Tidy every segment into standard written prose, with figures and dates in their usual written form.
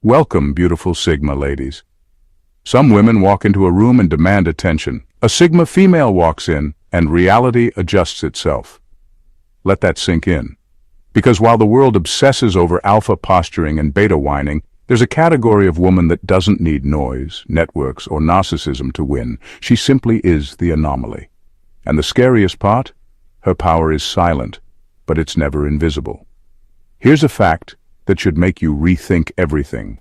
Welcome, beautiful Sigma ladies. Some women walk into a room and demand attention. A Sigma female walks in, and reality adjusts itself. Let that sink in. Because while the world obsesses over alpha posturing and beta whining, there's a category of woman that doesn't need noise, networks, or narcissism to win. She simply is the anomaly. And the scariest part? Her power is silent, but it's never invisible. Here's a fact that should make you rethink everything.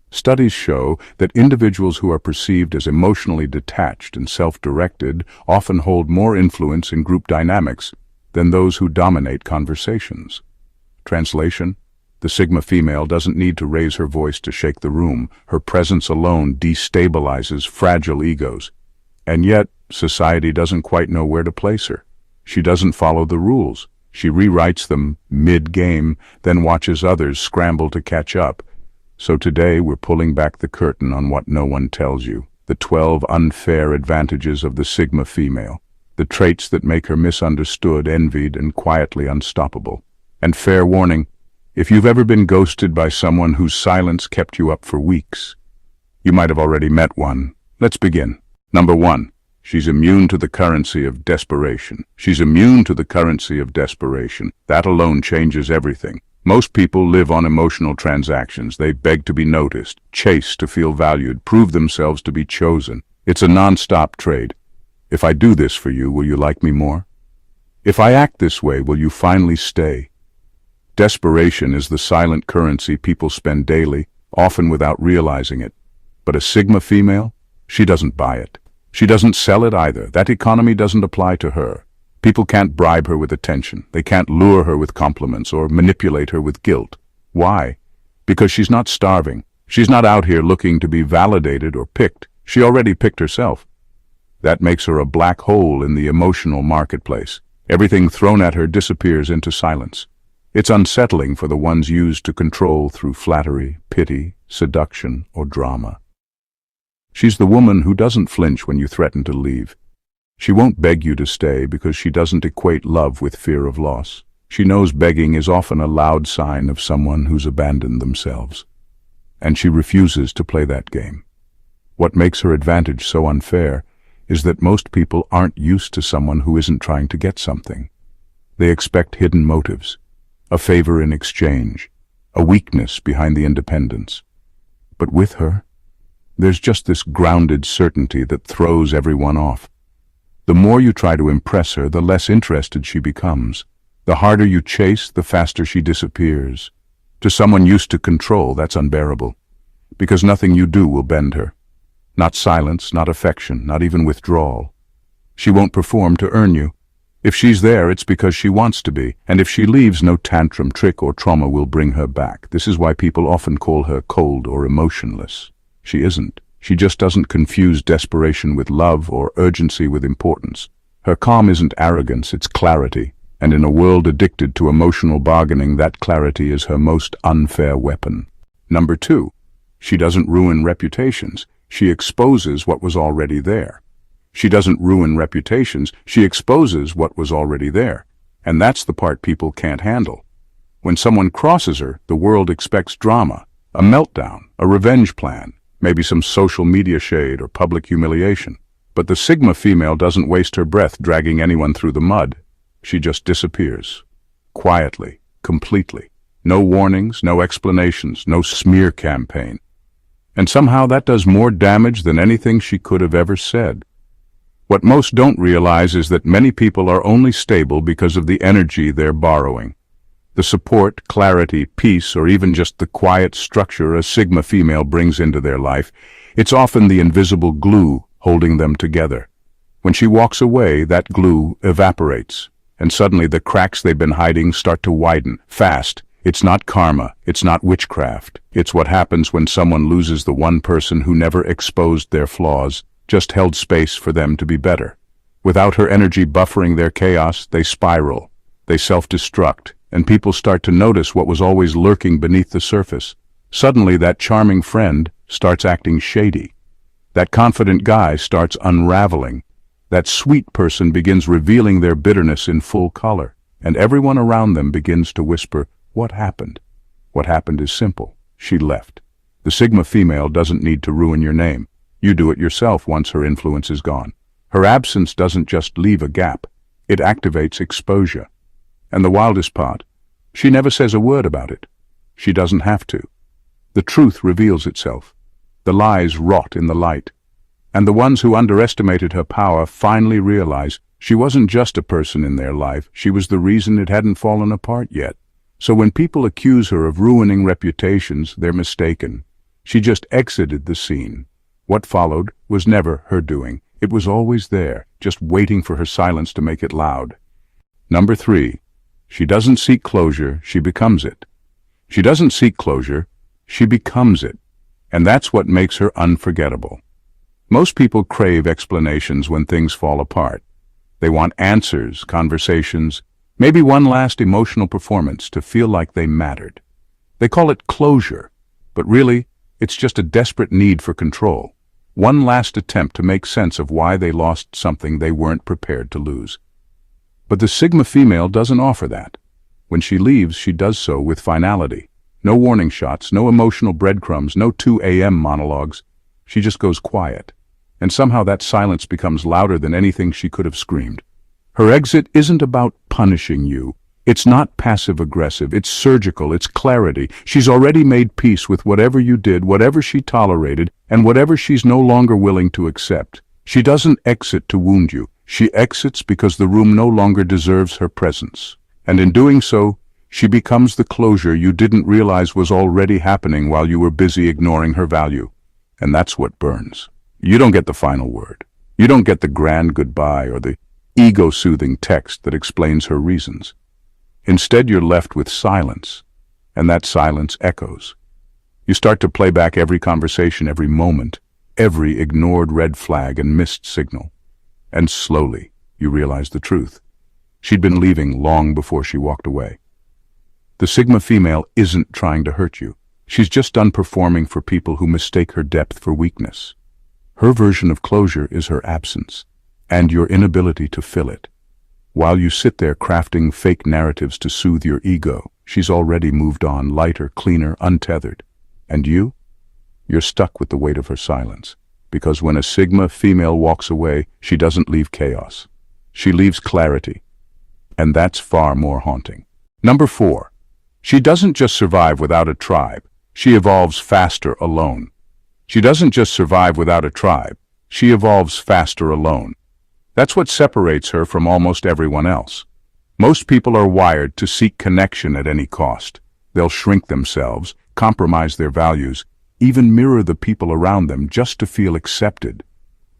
Studies show that individuals who are perceived as emotionally detached and self-directed often hold more influence in group dynamics than those who dominate conversations. Translation: the Sigma female doesn't need to raise her voice to shake the room. Her presence alone destabilizes fragile egos. And yet, society doesn't quite know where to place her. She doesn't follow the rules. She rewrites them mid-game, then watches others scramble to catch up. So today we're pulling back the curtain on what no one tells you. The 12 unfair advantages of the Sigma female. The traits that make her misunderstood, envied, and quietly unstoppable. And fair warning, if you've ever been ghosted by someone whose silence kept you up for weeks, you might have already met one. Let's begin. Number 1. She's immune to the currency of desperation. She's immune to the currency of desperation. That alone changes everything. Most people live on emotional transactions. They beg to be noticed, chase to feel valued, prove themselves to be chosen. It's a non-stop trade. If I do this for you, will you like me more? If I act this way, will you finally stay? Desperation is the silent currency people spend daily, often without realizing it. But a Sigma female? She doesn't buy it. She doesn't sell it either. That economy doesn't apply to her. People can't bribe her with attention. They can't lure her with compliments or manipulate her with guilt. Why? Because she's not starving. She's not out here looking to be validated or picked. She already picked herself. That makes her a black hole in the emotional marketplace. Everything thrown at her disappears into silence. It's unsettling for the ones used to control through flattery, pity, seduction, or drama. She's the woman who doesn't flinch when you threaten to leave. She won't beg you to stay because she doesn't equate love with fear of loss. She knows begging is often a loud sign of someone who's abandoned themselves. And she refuses to play that game. What makes her advantage so unfair is that most people aren't used to someone who isn't trying to get something. They expect hidden motives, a favor in exchange, a weakness behind the independence. But with her, there's just this grounded certainty that throws everyone off. The more you try to impress her, the less interested she becomes. The harder you chase, the faster she disappears. To someone used to control, that's unbearable. Because nothing you do will bend her. Not silence, not affection, not even withdrawal. She won't perform to earn you. If she's there, it's because she wants to be. And if she leaves, no tantrum, trick, or trauma will bring her back. This is why people often call her cold or emotionless. She isn't. She just doesn't confuse desperation with love or urgency with importance. Her calm isn't arrogance, it's clarity. And in a world addicted to emotional bargaining, that clarity is her most unfair weapon. Number 2. She doesn't ruin reputations. She exposes what was already there. She doesn't ruin reputations. She exposes what was already there. And that's the part people can't handle. When someone crosses her, the world expects drama, a meltdown, a revenge plan. Maybe some social media shade or public humiliation. But the Sigma female doesn't waste her breath dragging anyone through the mud. She just disappears. Quietly, completely. No warnings, no explanations, no smear campaign. And somehow that does more damage than anything she could have ever said. What most don't realize is that many people are only stable because of the energy they're borrowing. The support, clarity, peace, or even just the quiet structure a Sigma female brings into their life, it's often the invisible glue holding them together. When she walks away, that glue evaporates, and suddenly the cracks they've been hiding start to widen, fast. It's not karma, it's not witchcraft. It's what happens when someone loses the one person who never exposed their flaws, just held space for them to be better. Without her energy buffering their chaos, they spiral, they self-destruct. And people start to notice what was always lurking beneath the surface. Suddenly that charming friend starts acting shady. That confident guy starts unraveling. That sweet person begins revealing their bitterness in full color. And everyone around them begins to whisper, "What happened?" What happened is simple. She left. The Sigma female doesn't need to ruin your name. You do it yourself once her influence is gone. Her absence doesn't just leave a gap. It activates exposure. And the wildest part, she never says a word about it. She doesn't have to. The truth reveals itself. The lies rot in the light. And the ones who underestimated her power finally realize she wasn't just a person in their life, she was the reason it hadn't fallen apart yet. So when people accuse her of ruining reputations, they're mistaken. She just exited the scene. What followed was never her doing. It was always there, just waiting for her silence to make it loud. Number 3. She doesn't seek closure, she becomes it. She doesn't seek closure, she becomes it. And that's what makes her unforgettable. Most people crave explanations when things fall apart. They want answers, conversations, maybe one last emotional performance to feel like they mattered. They call it closure, but really, it's just a desperate need for control. One last attempt to make sense of why they lost something they weren't prepared to lose. But the Sigma female doesn't offer that. When she leaves, she does so with finality. No warning shots, no emotional breadcrumbs, no 2 a.m. monologues. She just goes quiet. And somehow that silence becomes louder than anything she could have screamed. Her exit isn't about punishing you. It's not passive-aggressive, it's surgical, it's clarity. She's already made peace with whatever you did, whatever she tolerated, and whatever she's no longer willing to accept. She doesn't exit to wound you. She exits because the room no longer deserves her presence. And in doing so, she becomes the closure you didn't realize was already happening while you were busy ignoring her value. And that's what burns. You don't get the final word. You don't get the grand goodbye or the ego-soothing text that explains her reasons. Instead, you're left with silence, and that silence echoes. You start to play back every conversation, every moment, every ignored red flag and missed signal. And slowly, you realize the truth. She'd been leaving long before she walked away. The Sigma female isn't trying to hurt you. She's just done performing for people who mistake her depth for weakness. Her version of closure is her absence, and your inability to fill it. While you sit there crafting fake narratives to soothe your ego, she's already moved on, lighter, cleaner, untethered. And you? You're stuck with the weight of her silence. Because when a Sigma female walks away, she doesn't leave chaos. She leaves clarity. And that's far more haunting. Number 4. She doesn't just survive without a tribe. She evolves faster alone. She doesn't just survive without a tribe. She evolves faster alone. That's what separates her from almost everyone else. Most people are wired to seek connection at any cost. They'll shrink themselves, compromise their values, even mirror the people around them just to feel accepted.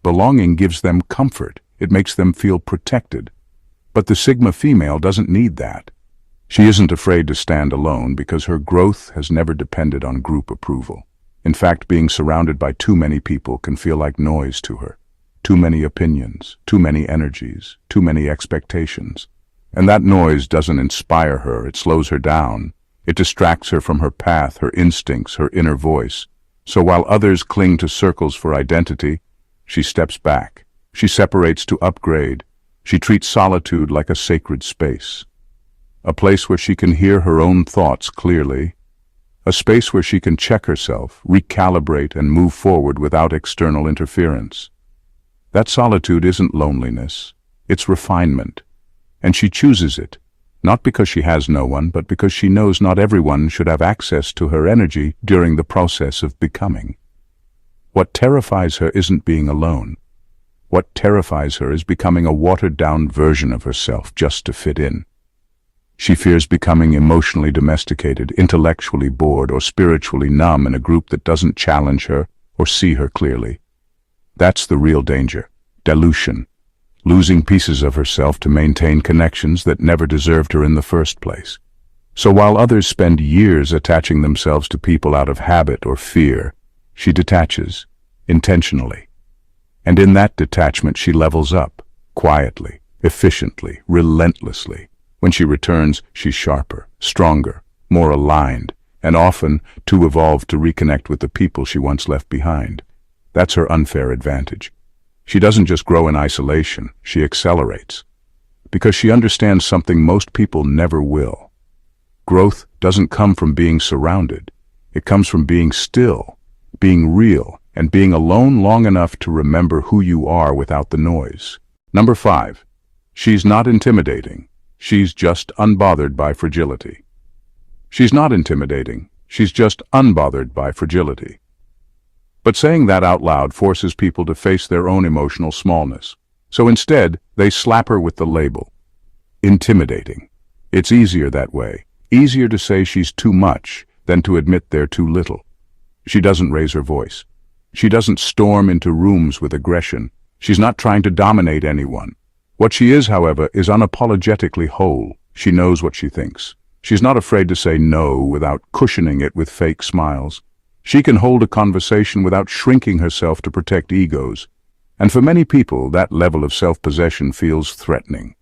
Belonging gives them comfort. It makes them feel protected. But the Sigma female doesn't need that. She isn't afraid to stand alone because her growth has never depended on group approval. In fact, being surrounded by too many people can feel like noise to her. Too many opinions, too many energies, too many expectations. And that noise doesn't inspire her, it slows her down. It distracts her from her path, her instincts, her inner voice. So while others cling to circles for identity, she steps back. She separates to upgrade. She treats solitude like a sacred space. A place where she can hear her own thoughts clearly. A space where she can check herself, recalibrate, and move forward without external interference. That solitude isn't loneliness, it's refinement. And she chooses it, not because she has no one, but because she knows not everyone should have access to her energy during the process of becoming. What terrifies her isn't being alone. What terrifies her is becoming a watered-down version of herself just to fit in. She fears becoming emotionally domesticated, intellectually bored, or spiritually numb in a group that doesn't challenge her or see her clearly. That's the real danger. Dilution. Losing pieces of herself to maintain connections that never deserved her in the first place. So while others spend years attaching themselves to people out of habit or fear, she detaches, intentionally. And in that detachment she levels up, quietly, efficiently, relentlessly. When she returns, she's sharper, stronger, more aligned, and often too evolved to reconnect with the people she once left behind. That's her unfair advantage. She doesn't just grow in isolation, she accelerates. Because she understands something most people never will. Growth doesn't come from being surrounded. It comes from being still, being real, and being alone long enough to remember who you are without the noise. Number 5. She's not intimidating. She's just unbothered by fragility. She's not intimidating. She's just unbothered by fragility. But saying that out loud forces people to face their own emotional smallness. So instead, they slap her with the label. Intimidating. It's easier that way. Easier to say she's too much than to admit they're too little. She doesn't raise her voice. She doesn't storm into rooms with aggression. She's not trying to dominate anyone. What she is, however, is unapologetically whole. She knows what she thinks. She's not afraid to say no without cushioning it with fake smiles. She can hold a conversation without shrinking herself to protect egos. And for many people, that level of self-possession feels threatening.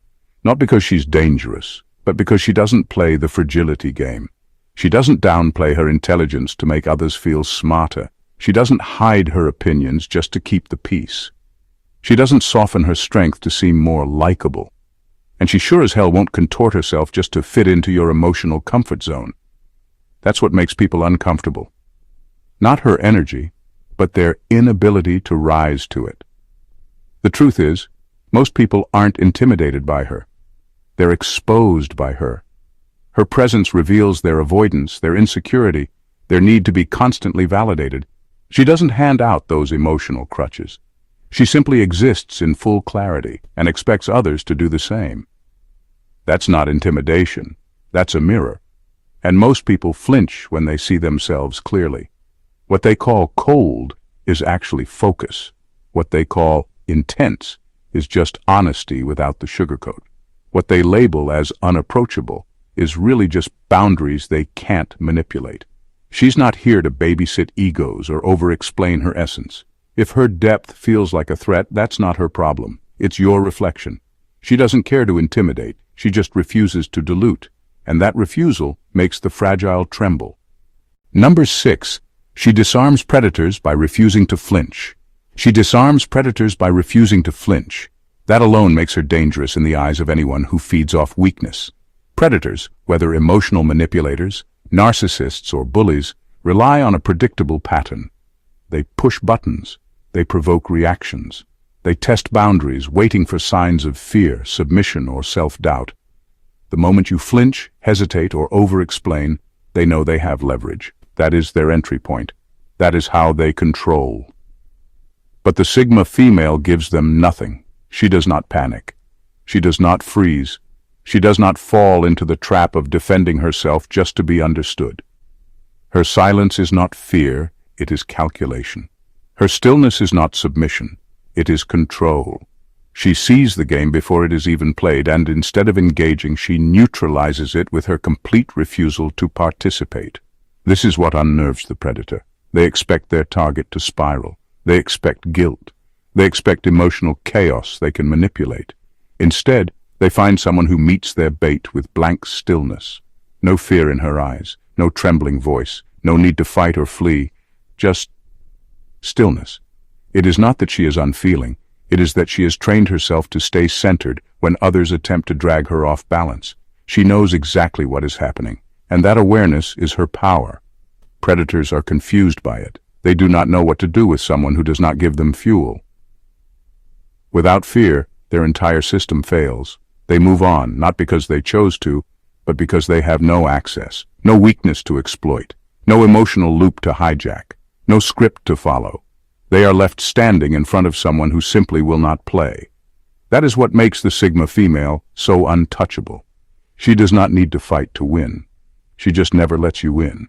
Not because she's dangerous, but because she doesn't play the fragility game. She doesn't downplay her intelligence to make others feel smarter. She doesn't hide her opinions just to keep the peace. She doesn't soften her strength to seem more likable. And she sure as hell won't contort herself just to fit into your emotional comfort zone. That's what makes people uncomfortable. Not her energy, but their inability to rise to it. The truth is, most people aren't intimidated by her. They're exposed by her. Her presence reveals their avoidance, their insecurity, their need to be constantly validated. She doesn't hand out those emotional crutches. She simply exists in full clarity and expects others to do the same. That's not intimidation. That's a mirror. And most people flinch when they see themselves clearly. What they call cold is actually focus. What they call intense is just honesty without the sugarcoat. What they label as unapproachable is really just boundaries they can't manipulate. She's not here to babysit egos or over-explain her essence. If her depth feels like a threat, that's not her problem. It's your reflection. She doesn't care to intimidate. She just refuses to dilute. And that refusal makes the fragile tremble. Number 6. She disarms predators by refusing to flinch. She disarms predators by refusing to flinch. That alone makes her dangerous in the eyes of anyone who feeds off weakness. Predators, whether emotional manipulators, narcissists, or bullies, rely on a predictable pattern. They push buttons. They provoke reactions. They test boundaries, waiting for signs of fear, submission, or self-doubt. The moment you flinch, hesitate, or over-explain, they know they have leverage. That is their entry point. That is how they control. But the Sigma female gives them nothing. She does not panic. She does not freeze. She does not fall into the trap of defending herself just to be understood. Her silence is not fear, it is calculation. Her stillness is not submission, it is control. She sees the game before it is even played, and instead of engaging, she neutralizes it with her complete refusal to participate. This is what unnerves the predator. They expect their target to spiral. They expect guilt. They expect emotional chaos they can manipulate. Instead, they find someone who meets their bait with blank stillness. No fear in her eyes, no trembling voice, no need to fight or flee, just stillness. It is not that she is unfeeling. It is that she has trained herself to stay centered when others attempt to drag her off balance. She knows exactly what is happening, and that awareness is her power. Predators are confused by it. They do not know what to do with someone who does not give them fuel. Without fear, their entire system fails. They move on, not because they chose to, but because they have no access, no weakness to exploit, no emotional loop to hijack, no script to follow. They are left standing in front of someone who simply will not play. That is what makes the Sigma female so untouchable. She does not need to fight to win. She just never lets you in.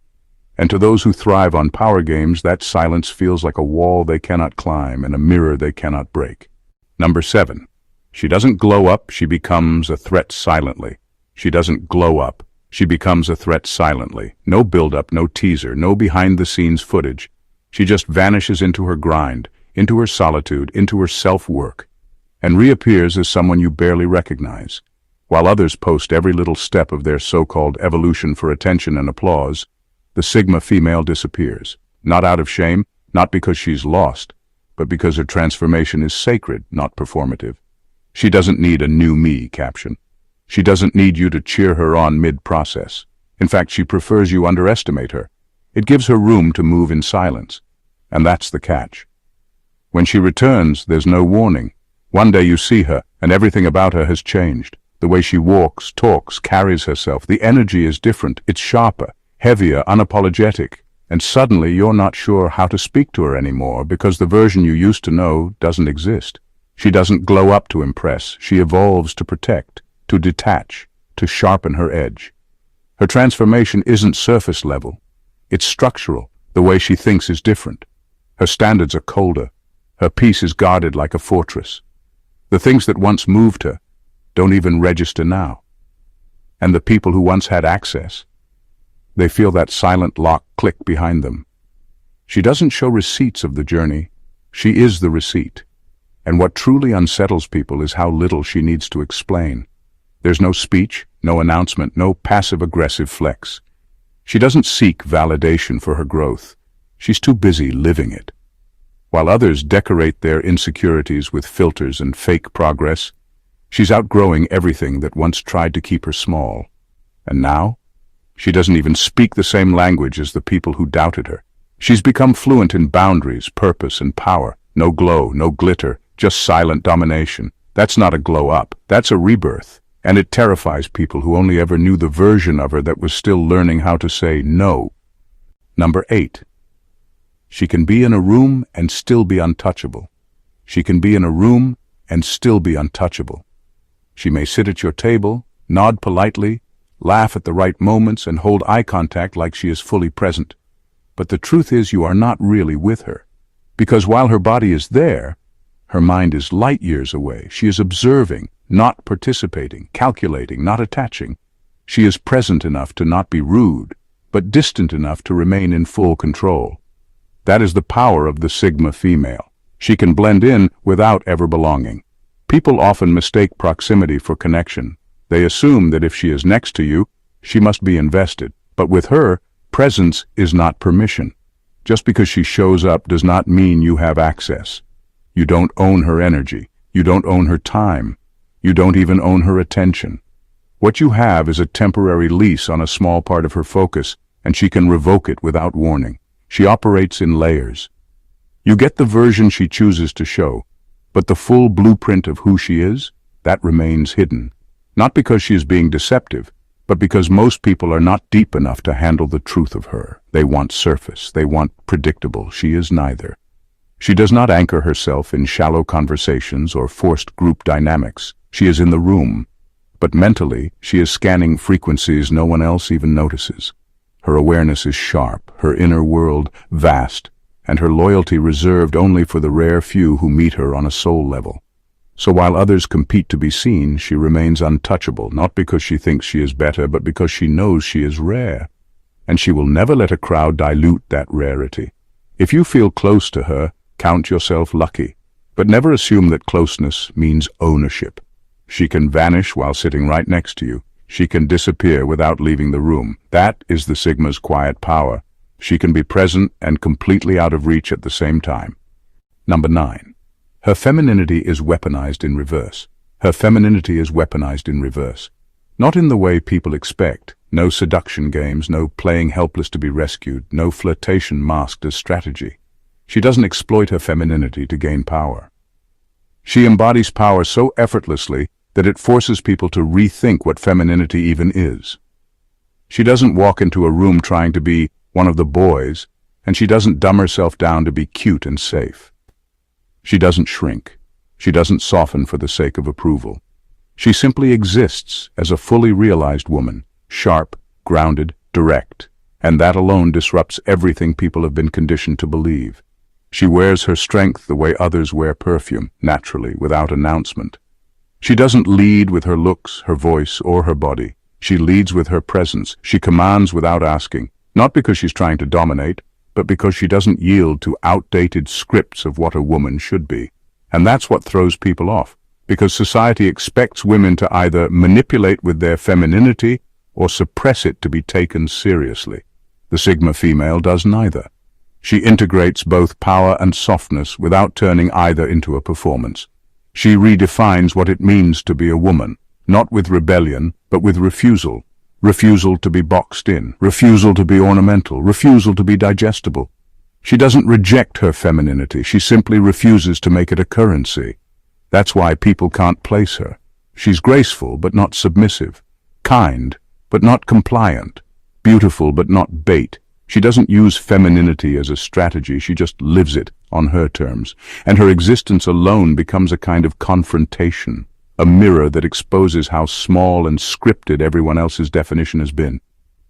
And to those who thrive on power games, that silence feels like a wall they cannot climb and a mirror they cannot break. Number 7. She doesn't glow up, she becomes a threat silently. She doesn't glow up, she becomes a threat silently. No build-up, no teaser, no behind-the-scenes footage. She just vanishes into her grind, into her solitude, into her self-work, and reappears as someone you barely recognize. While others post every little step of their so-called evolution for attention and applause, the Sigma female disappears. Not out of shame, not because she's lost, but because her transformation is sacred, not performative. She doesn't need a new me caption. She doesn't need you to cheer her on mid-process. In fact, she prefers you underestimate her. It gives her room to move in silence. And that's the catch. When she returns, there's no warning. One day you see her, and everything about her has changed. The way she walks, talks, carries herself, the energy is different. It's sharper, heavier, unapologetic. And suddenly you're not sure how to speak to her anymore because the version you used to know doesn't exist. She doesn't glow up to impress. She evolves to protect, to detach, to sharpen her edge. Her transformation isn't surface level. It's structural. The way she thinks is different. Her standards are colder. Her peace is guarded like a fortress. The things that once moved her don't even register now. And the people who once had access, they feel that silent lock click behind them. She doesn't show receipts of the journey. She is the receipt. And what truly unsettles people is how little she needs to explain. There's no speech, no announcement, no passive-aggressive flex. She doesn't seek validation for her growth. She's too busy living it. While others decorate their insecurities with filters and fake progress, she's outgrowing everything that once tried to keep her small. And now, she doesn't even speak the same language as the people who doubted her. She's become fluent in boundaries, purpose, and power. No glow, no glitter, just silent domination. That's not a glow up, that's a rebirth. And it terrifies people who only ever knew the version of her that was still learning how to say no. Number 8. She can be in a room and still be untouchable. She can be in a room and still be untouchable. She may sit at your table, nod politely, laugh at the right moments, and hold eye contact like she is fully present. But the truth is you are not really with her. Because while her body is there, her mind is light years away. She is observing, not participating, calculating, not attaching. She is present enough to not be rude, but distant enough to remain in full control. That is the power of the Sigma female. She can blend in without ever belonging. People often mistake proximity for connection. They assume that if she is next to you, she must be invested. But with her, presence is not permission. Just because she shows up does not mean you have access. You don't own her energy. You don't own her time. You don't even own her attention. What you have is a temporary lease on a small part of her focus, and she can revoke it without warning. She operates in layers. You get the version she chooses to show, but the full blueprint of who she is, that remains hidden. Not because she is being deceptive, but because most people are not deep enough to handle the truth of her. They want surface. They want predictable. She is neither. She does not anchor herself in shallow conversations or forced group dynamics. She is in the room, but mentally she is scanning frequencies no one else even notices. Her awareness is sharp, her inner world vast, and her loyalty reserved only for the rare few who meet her on a soul level. So while others compete to be seen, she remains untouchable, not because she thinks she is better, but because she knows she is rare. And she will never let a crowd dilute that rarity. If you feel close to her, count yourself lucky, but never assume that closeness means ownership. She can vanish while sitting right next to you. She can disappear without leaving the room. That is the Sigma's quiet power. She can be present and completely out of reach at the same time. Number 9. Her femininity is weaponized in reverse. Her femininity is weaponized in reverse. Not in the way people expect. No seduction games, no playing helpless to be rescued, no flirtation masked as strategy. She doesn't exploit her femininity to gain power. She embodies power so effortlessly that it forces people to rethink what femininity even is. She doesn't walk into a room trying to be one of the boys, and she doesn't dumb herself down to be cute and safe. She doesn't shrink. She doesn't soften for the sake of approval. She simply exists as a fully realized woman, sharp, grounded, direct, and that alone disrupts everything people have been conditioned to believe. She wears her strength the way others wear perfume, naturally, without announcement. She doesn't lead with her looks, her voice, or her body. She leads with her presence. She commands without asking, not because she's trying to dominate, but because she doesn't yield to outdated scripts of what a woman should be. And that's what throws people off, because society expects women to either manipulate with their femininity or suppress it to be taken seriously. The Sigma female does neither. She integrates both power and softness without turning either into a performance. She redefines what it means to be a woman, not with rebellion, but with refusal. refusal to be boxed in, refusal to be ornamental, refusal to be digestible. She doesn't reject her femininity, she simply refuses to make it a currency. That's why people can't place her. She's graceful but not submissive, kind but not compliant, beautiful but not bait. She doesn't use femininity as a strategy, she just lives it on her terms, and her existence alone becomes a kind of confrontation, a mirror that exposes how small and scripted everyone else's definition has been.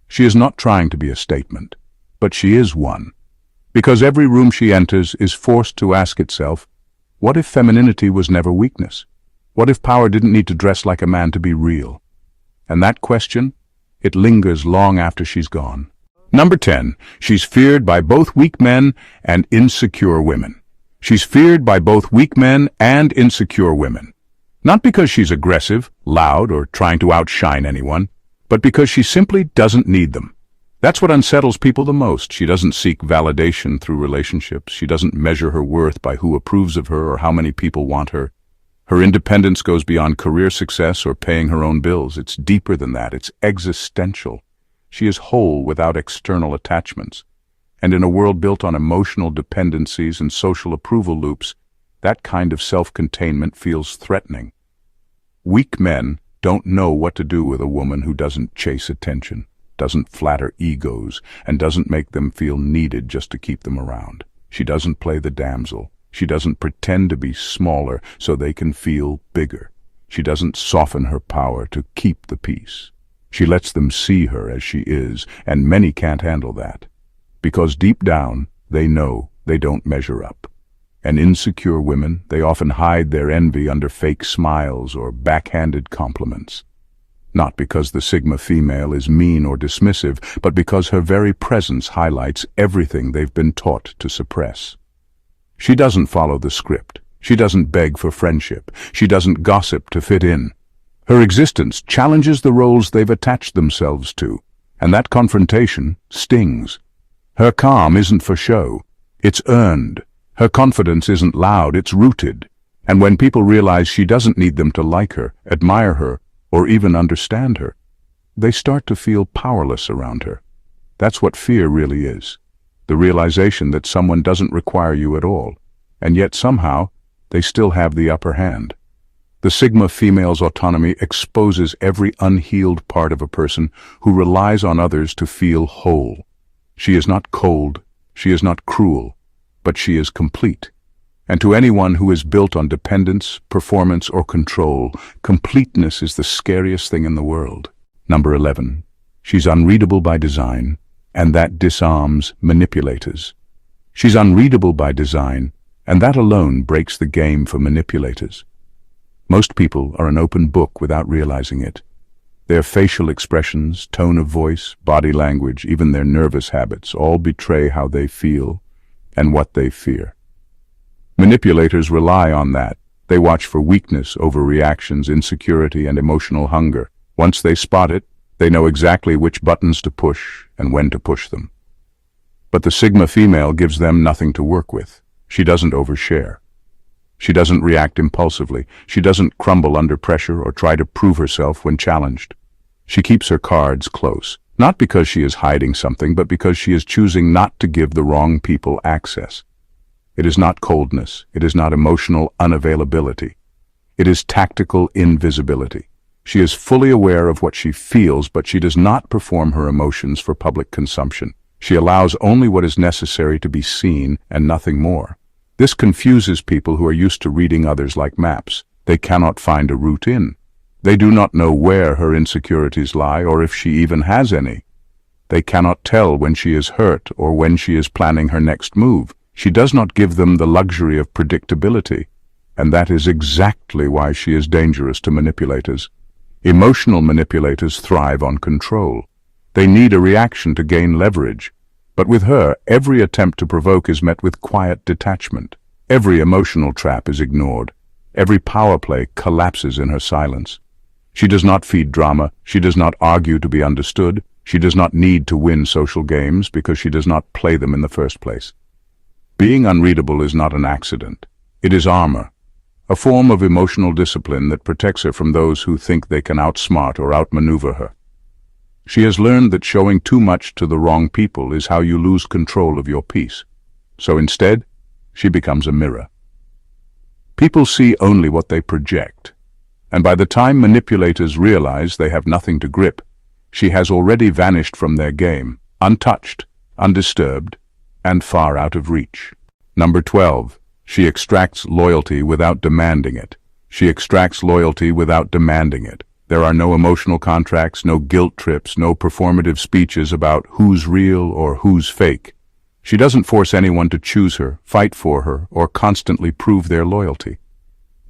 She is not trying to be a statement, but she is one. Because every room she enters is forced to ask itself, what if femininity was never weakness? What if power didn't need to dress like a man to be real? And that question, it lingers long after she's gone. Number 10, she's feared by both weak men and insecure women. She's feared by both weak men and insecure women. Not because she's aggressive, loud, or trying to outshine anyone, but because she simply doesn't need them. That's what unsettles people the most. She doesn't seek validation through relationships. She doesn't measure her worth by who approves of her or how many people want her. Her independence goes beyond career success or paying her own bills. It's deeper than that. It's existential. She is whole without external attachments. And in a world built on emotional dependencies and social approval loops, that kind of self-containment feels threatening. Weak men don't know what to do with a woman who doesn't chase attention, doesn't flatter egos, and doesn't make them feel needed just to keep them around. She doesn't play the damsel. She doesn't pretend to be smaller so they can feel bigger. She doesn't soften her power to keep the peace. She lets them see her as she is, and many can't handle that. Because deep down, they know they don't measure up. And insecure women, they often hide their envy under fake smiles or backhanded compliments. Not because the Sigma female is mean or dismissive, but because her very presence highlights everything they've been taught to suppress. She doesn't follow the script. She doesn't beg for friendship. She doesn't gossip to fit in. Her existence challenges the roles they've attached themselves to, and that confrontation stings. Her calm isn't for show. It's earned. Her confidence isn't loud, it's rooted. And when people realize she doesn't need them to like her, admire her, or even understand her, they start to feel powerless around her. That's what fear really is. The realization that someone doesn't require you at all, and yet somehow they still have the upper hand. The Sigma female's autonomy exposes every unhealed part of a person who relies on others to feel whole. She is not cold, she is not cruel, but she is complete. And to anyone who is built on dependence, performance, or control, completeness is the scariest thing in the world. Number 11. She's unreadable by design, and that disarms manipulators. She's unreadable by design, and that alone breaks the game for manipulators. Most people are an open book without realizing it. Their facial expressions, tone of voice, body language, even their nervous habits all betray how they feel and what they fear. Manipulators rely on that. They watch for weakness, overreactions, insecurity, and emotional hunger. Once they spot it, they know exactly which buttons to push and when to push them. But the Sigma female gives them nothing to work with. She doesn't overshare. She doesn't react impulsively. She doesn't crumble under pressure or try to prove herself when challenged. She keeps her cards close, not because she is hiding something, but because she is choosing not to give the wrong people access. It is not coldness. It is not emotional unavailability. It is tactical invisibility. She is fully aware of what she feels, but she does not perform her emotions for public consumption. She allows only what is necessary to be seen and nothing more. This confuses people who are used to reading others like maps. They cannot find a route in. They do not know where her insecurities lie or if she even has any. They cannot tell when she is hurt or when she is planning her next move. She does not give them the luxury of predictability, and that is exactly why she is dangerous to manipulators. Emotional manipulators thrive on control. They need a reaction to gain leverage. But with her, every attempt to provoke is met with quiet detachment. Every emotional trap is ignored. Every power play collapses in her silence. She does not feed drama. She does not argue to be understood. She does not need to win social games because she does not play them in the first place. Being unreadable is not an accident. It is armor, a form of emotional discipline that protects her from those who think they can outsmart or outmaneuver her. She has learned that showing too much to the wrong people is how you lose control of your peace. So instead, she becomes a mirror. People see only what they project, and by the time manipulators realize they have nothing to grip, she has already vanished from their game, untouched, undisturbed, and far out of reach. Number 12. She extracts loyalty without demanding it. She extracts loyalty without demanding it. There are no emotional contracts, no guilt trips, no performative speeches about who's real or who's fake. She doesn't force anyone to choose her, fight for her, or constantly prove their loyalty.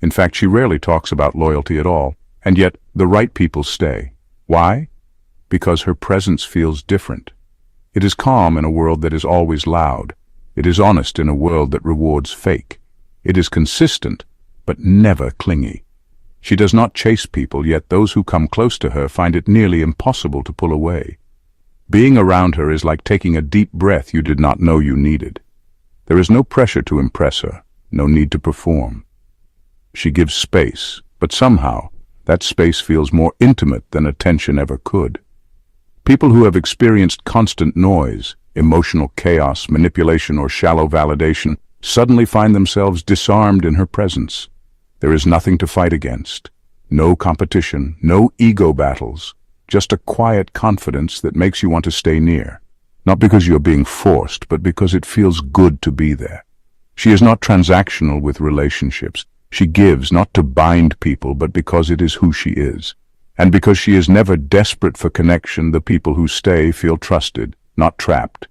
In fact, she rarely talks about loyalty at all, and yet the right people stay. Why? Because her presence feels different. It is calm in a world that is always loud. It is honest in a world that rewards fake. It is consistent, but never clingy. She does not chase people, yet those who come close to her find it nearly impossible to pull away. Being around her is like taking a deep breath you did not know you needed. There is no pressure to impress her, no need to perform. She gives space, but somehow that space feels more intimate than attention ever could. People who have experienced constant noise, emotional chaos, manipulation, or shallow validation suddenly find themselves disarmed in her presence. There is nothing to fight against, no competition, no ego battles, just a quiet confidence that makes you want to stay near. Not because you're being forced, but because it feels good to be there. She is not transactional with relationships. She gives not to bind people, but because it is who she is. And because she is never desperate for connection, the people who stay feel trusted, not trapped.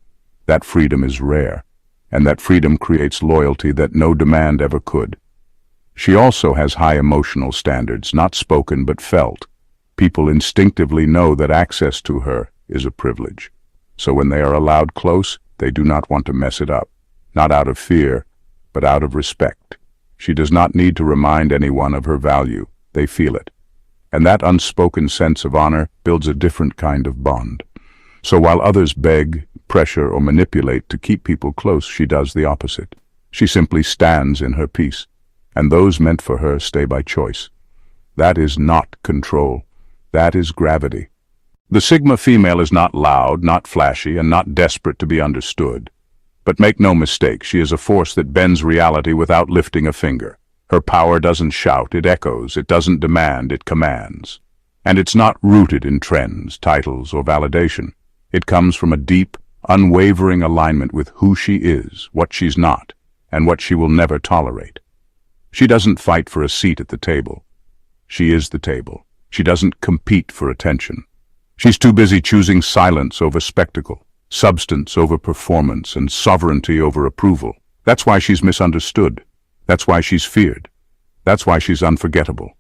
That freedom is rare, and that freedom creates loyalty that no demand ever could. She also has high emotional standards, not spoken but felt. People instinctively know that access to her is a privilege. So when they are allowed close, they do not want to mess it up, not out of fear, but out of respect. She does not need to remind anyone of her value. They feel it. And that unspoken sense of honor builds a different kind of bond. So while others beg, pressure, or manipulate to keep people close, she does the opposite. She simply stands in her peace, and those meant for her stay by choice. That is not control. That is gravity. The Sigma female is not loud, not flashy, and not desperate to be understood. But make no mistake, she is a force that bends reality without lifting a finger. Her power doesn't shout, it echoes, it doesn't demand, it commands. And it's not rooted in trends, titles, or validation. It comes from a deep, unwavering alignment with who she is, what she's not, and what she will never tolerate. She doesn't fight for a seat at the table. She is the table. She doesn't compete for attention. She's too busy choosing silence over spectacle, substance over performance, and sovereignty over approval. That's why she's misunderstood. That's why she's feared. That's why she's unforgettable.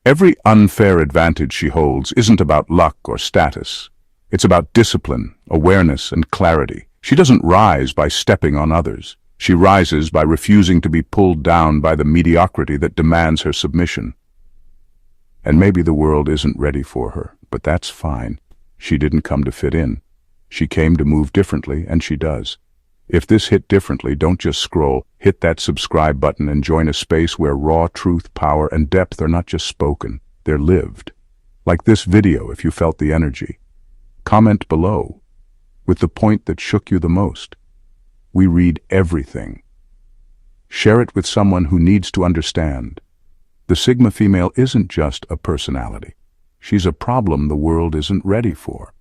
Every unfair advantage she holds isn't about luck or status. It's about discipline, awareness, and clarity. She doesn't rise by stepping on others. She rises by refusing to be pulled down by the mediocrity that demands her submission. And maybe the world isn't ready for her, but that's fine. She didn't come to fit in. She came to move differently, and she does. If this hit differently, don't just scroll. Hit that subscribe button and join a space where raw truth, power, and depth are not just spoken, they're lived. Like this video if you felt the energy. Comment below with the point that shook you the most. We read everything. Share it with someone who needs to understand. The Sigma female isn't just a personality. She's a problem the world isn't ready for.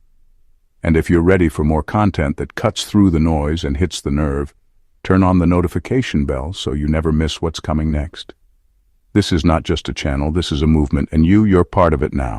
And if you're ready for more content that cuts through the noise and hits the nerve, turn on the notification bell so you never miss what's coming next. This is not just a channel, this is a movement, and you're part of it now.